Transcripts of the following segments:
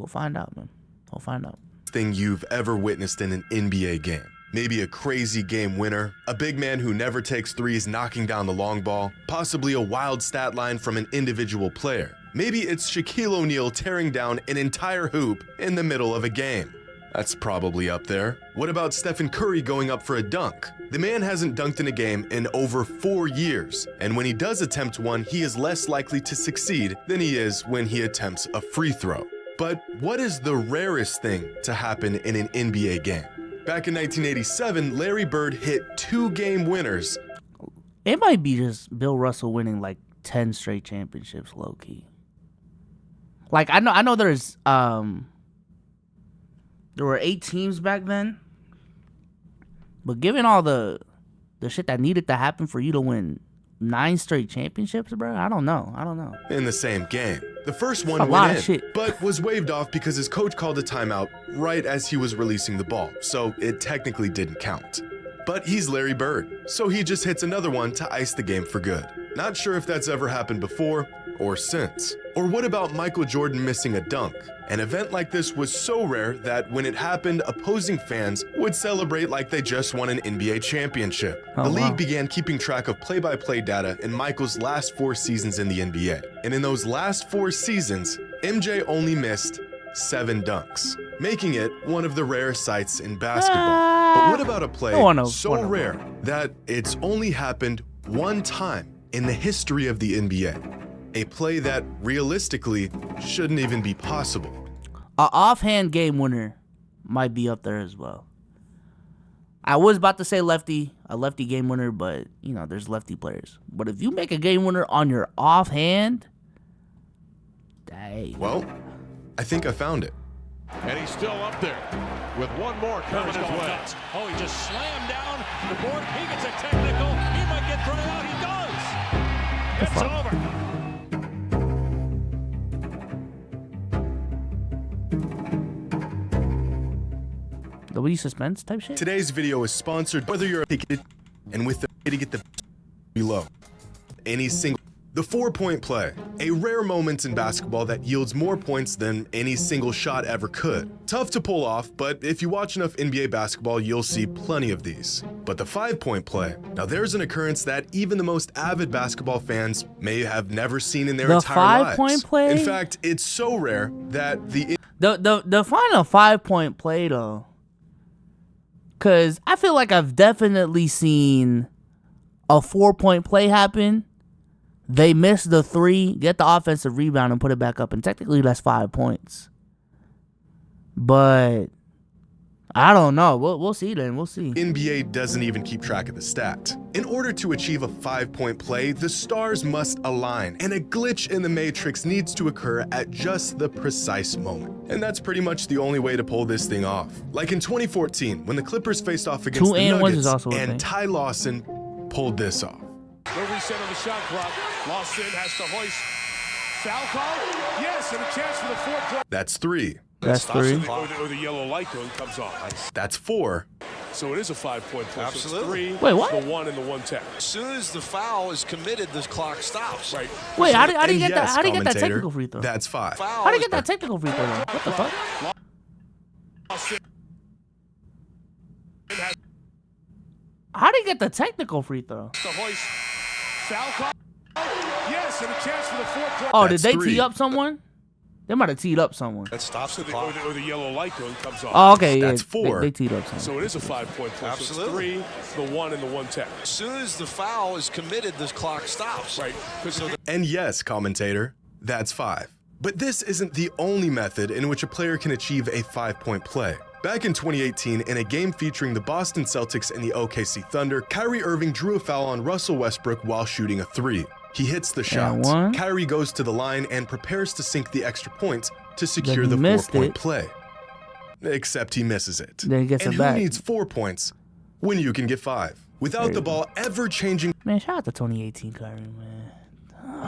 find out, man. We'll find out. Thing you've ever witnessed in an NBA game. Maybe a crazy game winner, a big man who never takes threes knocking down the long ball, possibly a wild stat line from an individual player. Maybe it's Shaquille O'Neal tearing down an entire hoop in the middle of a game. That's probably up there. What about Stephen Curry going up for a dunk? The man hasn't dunked in a game in over 4 years, and when he does attempt one, he is less likely to succeed than he is when he attempts a free throw. But what is the rarest thing to happen in an NBA game? Back in 1987, Larry Bird hit 2 game winners. It might be just Bill Russell winning like 10 straight championships, low key. Like I know there were 8 teams back then. But given all the shit that needed to happen for you to win 9 straight championships, bro, I don't know. In the same game. The first one lot went of in, shit. but was waved off because his coach called a timeout right as he was releasing the ball, so it technically didn't count. But he's Larry Bird, so he just hits another one to ice the game for good. Not sure if that's ever happened before or since. Or what about Michael Jordan missing a dunk? An event like this was so rare that when it happened, opposing fans would celebrate like they just won an NBA championship. The league began keeping track of play-by-play data in Michael's last 4 seasons in the NBA. And in those last 4 seasons, MJ only missed 7 dunks, making it one of the rarest sights in basketball. But what about a play so rare that it's only happened 1 time in the history of the NBA? A play that realistically shouldn't even be possible. An offhand game winner might be up there as well. I was about to say a lefty game winner, but you know, there's lefty players. But if you make a game winner on your offhand, dang. Well, I think I found it. And he's still up there with one more coming his way. Nuts. Oh, he just slammed down the board. He gets a technical. He might get thrown out. He does. It's over. Nobody suspense type shit? Today's video is sponsored whether you're a ticket and with the to get the below. The 4-point play, a rare moment in basketball that yields more points than any single shot ever could. Tough to pull off, but if you watch enough NBA basketball, you'll see plenty of these. But the 5-point play, now there's an occurrence that even the most avid basketball fans may have never seen in their entire lives. The 5-point play? In fact, it's so rare that the final 5-point play though. Cause I feel like I've definitely seen a 4-point play happen. They miss the 3, get the offensive rebound, and put it back up. And technically, that's 5 points. But I don't know. We'll see then. We'll see. NBA doesn't even keep track of the stat. In order to achieve a 5-point play, the stars must align, and a glitch in the matrix needs to occur at just the precise moment. And that's pretty much the only way to pull this thing off. Like in 2014, when the Clippers faced off against the Nuggets, and Ty Lawson pulled this off. The reset of the shot clock. Lawson has to hoist. Foul call? Yes, and a chance for the 4th. That's 3. That's 3. Or the yellow light going comes off. That's 4. So it is a 5-point play. Absolutely. So 3, Wait, what? The 1 and the 1-10. As soon as the foul is committed, the clock stops. Right. Wait, how do you get Yes, that? How do you get that commentator, technical free throw? That's 5. Foul How do you is- get that technical free throw? What the fuck? How do you get the technical free throw? The hoist. Foul call? Yes, and a chance for the 4th. Oh, did That's they 3. tee up someone? They might have teed up someone. That stops the Or clock. the yellow light going comes off. Oh, okay, That's yeah. 4. They teed up someone. So it is a 5-point play. Absolutely. So it's 3, the 1 and the 1-10. As soon as the foul is committed, the clock stops. Right. So And yes, commentator, that's 5. But this isn't the only method in which a player can achieve a 5-point play. Back in 2018, in a game featuring the Boston Celtics and the OKC Thunder, Kyrie Irving drew a foul on Russell Westbrook while shooting a 3. He hits the shot. Kyrie goes to the line and prepares to sink the extra point to secure the 4-point play. Except he misses it. Then he gets and it who back. needs 4 points when you can get 5? Without the ball ever changing Man, shout out to 2018 Kyrie, man.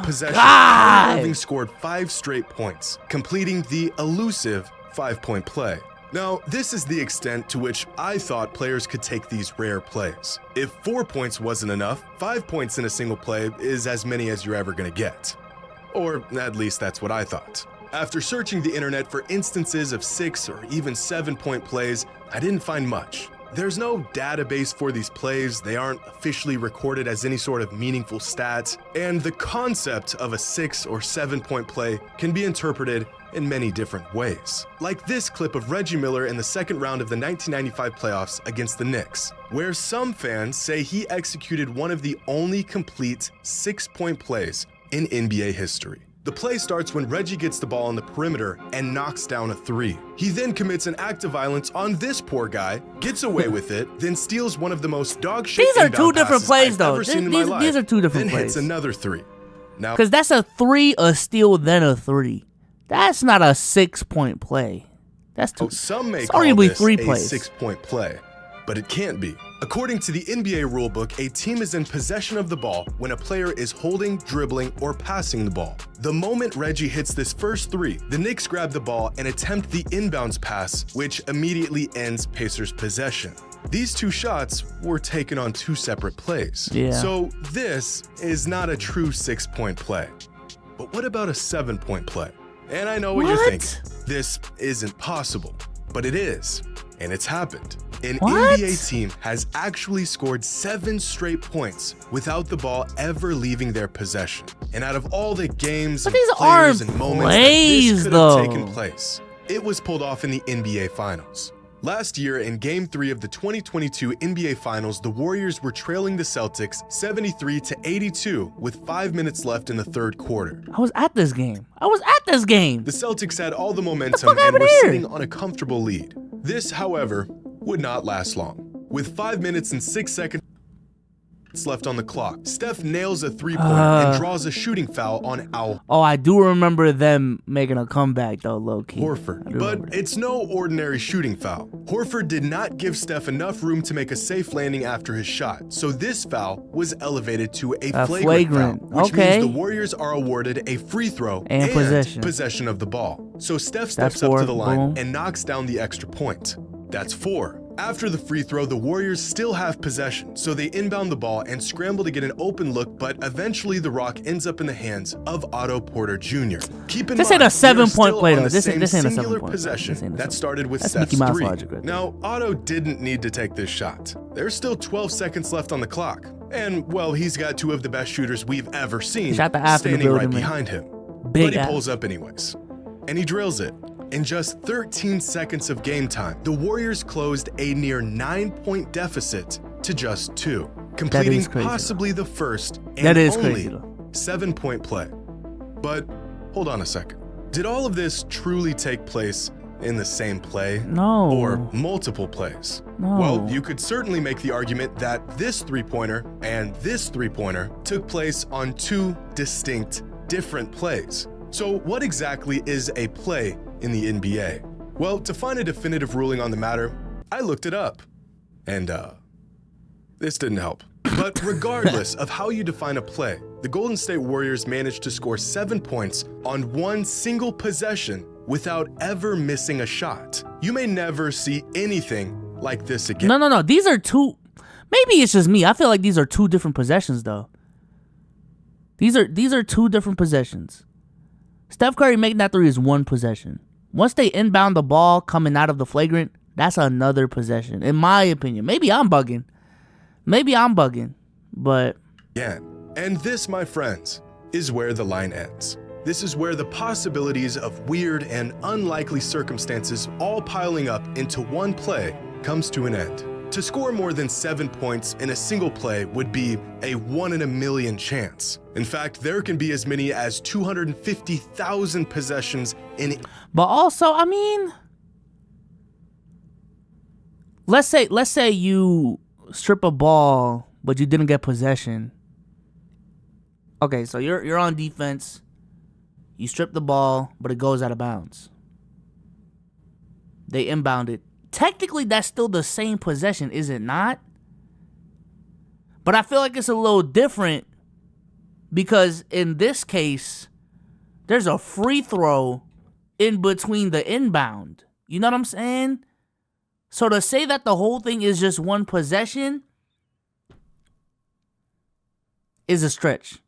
possession, God! Kyrie Irving scored 5 straight points, completing the elusive 5-point play. Now, this is the extent to which I thought players could take these rare plays. If 4 points wasn't enough, 5 points in a single play is as many as you're ever gonna get. Or at least that's what I thought. After searching the internet for instances of 6 or even 7-point plays, I didn't find much. There's no database for these plays, they aren't officially recorded as any sort of meaningful stats, and the concept of a 6 or 7-point play can be interpreted in many different ways. Like this clip of Reggie Miller in the second round of the 1995 playoffs against the Knicks, where some fans say he executed one of the only complete 6-point plays in NBA history. The play starts when Reggie gets the ball on the perimeter and knocks down a 3. He then commits an act of violence on this poor guy, gets away with it, then steals one of the most dog shit These are inbound two different passes plays, I've though. ever seen in my life, These are two different then plays. hits another 3. Now, Because that's a 3, a steal, then a 3. That's not a 6-point play. That's two. some may it's call arguably this 3 a plays. 6-point play, but it can't be. According to the NBA rulebook, a team is in possession of the ball when a player is holding, dribbling, or passing the ball. The moment Reggie hits this first 3, the Knicks grab the ball and attempt the inbounds pass, which immediately ends Pacers' possession. These 2 shots were taken on 2 separate plays. Yeah. So this is not a true 6-point play. But what about a 7-point play? And I know what you're thinking. This isn't possible, but it is, and it's happened. An NBA team has actually scored 7 straight points without the ball ever leaving their possession. And out of all the games and these players aren't and moments that plays, this could though. have taken place, it was pulled off in the NBA Finals. Last year, in Game 3 of the 2022 NBA Finals, the Warriors were trailing the Celtics 73-82 with 5 minutes left in the third quarter. I was at this game. The Celtics had all the momentum and happened were here? sitting on a comfortable lead. This, however, would not last long. With 5 minutes and 6 seconds left on the clock, Steph nails a 3-pointer and draws a shooting foul on Al Oh, I do remember them making a comeback, though, low-key. Horford. But it's no ordinary shooting foul. Horford did not give Steph enough room to make a safe landing after his shot, so this foul was elevated to a flagrant foul, which means the Warriors are awarded a free throw and possession of the ball. So Steph steps up to the line and knocks down the extra point. That's 4. After the free throw, the Warriors still have possession, so they inbound the ball and scramble to get an open look, but eventually the rock ends up in the hands of Otto Porter Jr. Keep in This mind, ain't a 7-point play, though. This ain't a singular possession that started with That's Steph's Mickey Mouse 3. logic right there. Now, Otto didn't need to take this shot. There's still 12 seconds left on the clock, and, well, he's got 2 of the best shooters we've ever seen Shot the ass in the standing right building, man. behind him. Big But he ass. pulls up anyways, and he drills it. In just 13 seconds of game time, the Warriors closed a near 9-point deficit to just 2, completing crazy, possibly the first and That is only crazy, though. 7-point play. But hold on a second. Did all of this truly take place in the same play? No. Or multiple plays? No. Well, you could certainly make the argument that this 3-pointer and this 3-pointer took place on 2 distinct, different plays. So what exactly is a play in the NBA? Well, to find a definitive ruling on the matter, I looked it up. And, this didn't help. But regardless of how you define a play, the Golden State Warriors managed to score 7 points on 1 single possession without ever missing a shot. You may never see anything like this again. No. These are 2. Maybe it's just me. I feel like these are 2 different possessions, though. These are 2 different possessions. Steph Curry making that 3 is 1 possession. Once they inbound the ball coming out of the flagrant, that's another possession, in my opinion. Maybe I'm bugging, but... Yeah. And this, my friends, is where the line ends. This is where the possibilities of weird and unlikely circumstances all piling up into one play comes to an end. To score more than 7 points in a single play would be a 1 in a million chance. In fact, there can be as many as 250,000 possessions in... But also, I mean, let's say you strip a ball, but you didn't get possession. Okay, so you're on defense. You strip the ball, but it goes out of bounds. They inbound it. Technically, that's still the same possession, is it not? But I feel like it's a little different because in this case, there's a free throw in between the inbound. You know what I'm saying? So to say that the whole thing is just 1 possession is a stretch.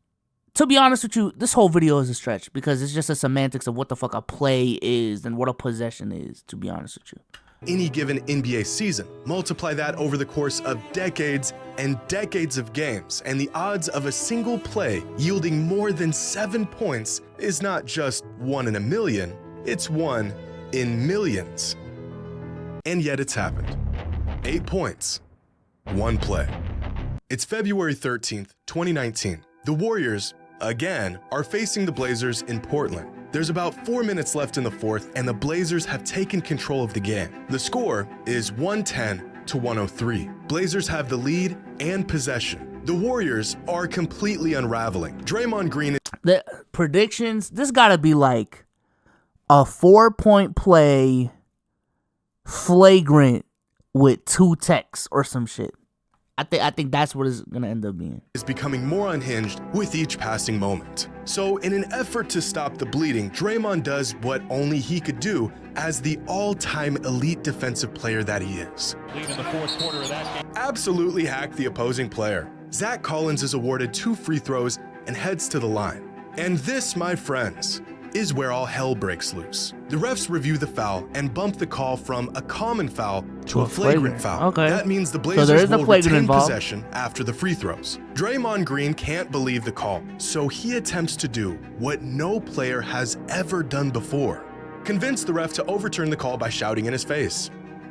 to be honest with you, this whole video is a stretch because it's just the semantics of what the fuck a play is and what a possession is, to be honest with you. Any given NBA season. Multiply that over the course of decades and decades of games, and the odds of a single play yielding more than 7 points is not just 1 in a million, it's 1 in millions. And yet it's happened. 8 points, 1 play. It's February 13th, 2019. The Warriors, again, are facing the Blazers in Portland. There's about 4 minutes left in the fourth, and the Blazers have taken control of the game. The score is 110 to 103. Blazers have the lead and possession. The Warriors are completely unraveling. Draymond Green... The predictions, this gotta be like a 4-point play flagrant with 2 techs or some shit. I think that's what it's gonna end up being. Is becoming more unhinged with each passing moment. So in an effort to stop the bleeding, Draymond does what only he could do as the all-time elite defensive player that he is. Lead in the fourth quarter of that game. Absolutely hack the opposing player. Zach Collins is awarded 2 free throws and heads to the line. And this, my friends, is where all hell breaks loose. The refs review the foul and bump the call from a common foul to a flagrant foul. Okay. That means the So Blazers there is a will flagrant retain involved. possession after the free throws. Draymond Green can't believe the call, so he attempts to do what no player has ever done before. Convince the ref to overturn the call by shouting in his face.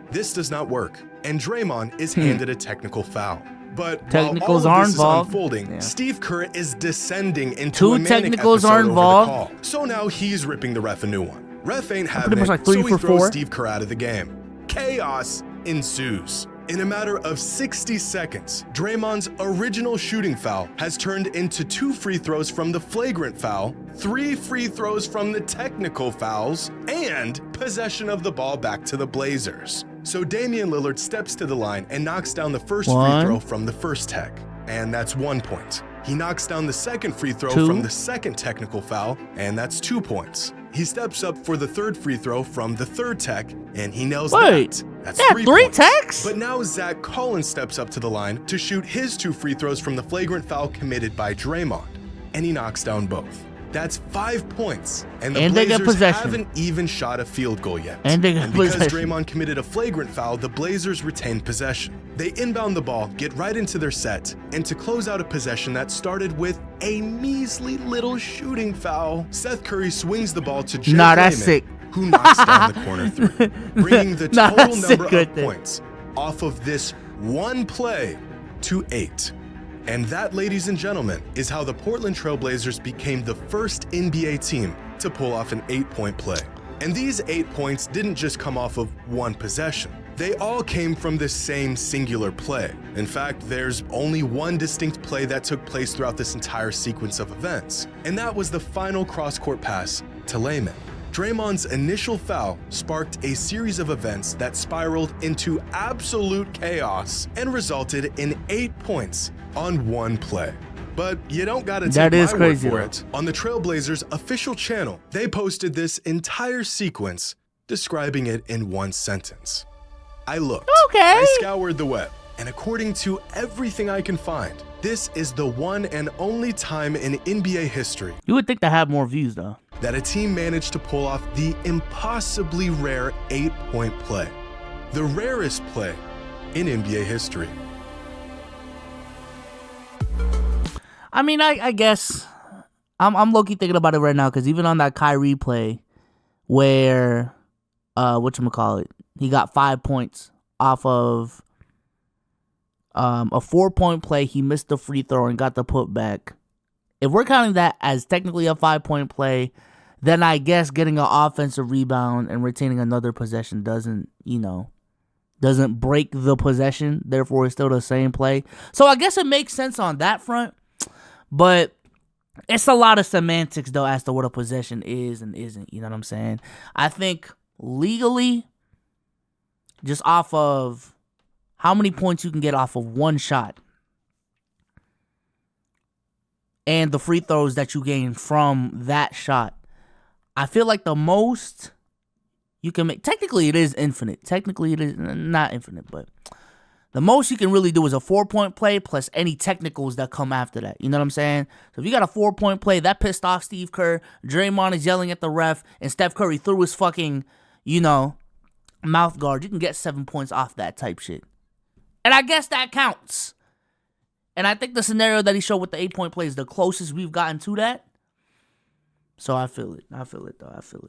This does not work, and Draymond is handed a technical foul. But Technicals while all are of this involved. is unfolding, Yeah. Steve Kerr is descending into 2 a manic technicals are episode over the involved. call. So now he's ripping the ref a new one. Ref ain't Pretty having much it, like 3 so he for throws 4. Steve Kerr out of the game. Chaos ensues. In a matter of 60 seconds, Draymond's original shooting foul has turned into 2 free throws from the flagrant foul, 3 free throws from the technical fouls, and possession of the ball back to the Blazers. So Damian Lillard steps to the line and knocks down the first free 1. throw from the first tech, and that's 1 point. He knocks down the second free throw 2. from the second technical foul, and that's 2 points. He steps up for the third free throw from the third tech, and he nails Wait, that. That's they had 3 3 points. techs? But now Zach Collins steps up to the line to shoot his 2 free throws from the flagrant foul committed by Draymond, and he knocks down both. That's 5 points, and the And they get Blazers possession. haven't even shot a field goal yet. And they get because possession. Draymond committed a flagrant foul, the Blazers retain possession. They inbound the ball, get right into their set, and to close out a possession that started with a measly little shooting foul, Seth Curry swings the ball to Jay Nah, that's Raymond, sick. who knocks down the corner 3, bringing the Nah, total that's number sick right of there. points off of this one play to 8. And that, ladies and gentlemen, is how the Portland Trail Blazers became the first NBA team to pull off an 8-point play. And these 8 points didn't just come off of one possession. They all came from the same singular play. In fact, there's only one distinct play that took place throughout this entire sequence of events, and that was the final cross-court pass to Layman. Draymond's initial foul sparked a series of events that spiraled into absolute chaos and resulted in 8 points on one play. But you don't gotta take That is my crazy, word for though. it. On the Trailblazers official channel, they posted this entire sequence, describing it in one sentence. I looked, Okay. I scoured the web, and according to everything I can find, this is the one and only time in NBA history You would think they have more views though. that a team managed to pull off the impossibly rare 8-point play. The rarest play in NBA history. I mean, I guess I'm low-key thinking about it right now because even on that Kyrie play where whatchamacallit, he got 5 points off of a 4-point play. He missed the free throw and got the putback. If we're counting that as technically a 5-point play, then I guess getting an offensive rebound and retaining another possession doesn't break the possession. Therefore, it's still the same play. So I guess it makes sense on that front. But it's a lot of semantics, though, as to what a possession is and isn't. You know what I'm saying? I think legally, just off of how many points you can get off of one shot and the free throws that you gain from that shot, I feel like the most you can make, technically it is infinite. Technically it is not infinite, but The most you can really do is a 4-point play plus any technicals that come after that. You know what I'm saying? So if you got a 4-point play, that pissed off Steve Kerr, Draymond is yelling at the ref, and Steph Curry threw his fucking, mouth guard, you can get 7 points off that type shit. And I guess that counts. And I think the scenario that he showed with the 8-point play is the closest we've gotten to that. So I feel it. I feel it, though. I feel it.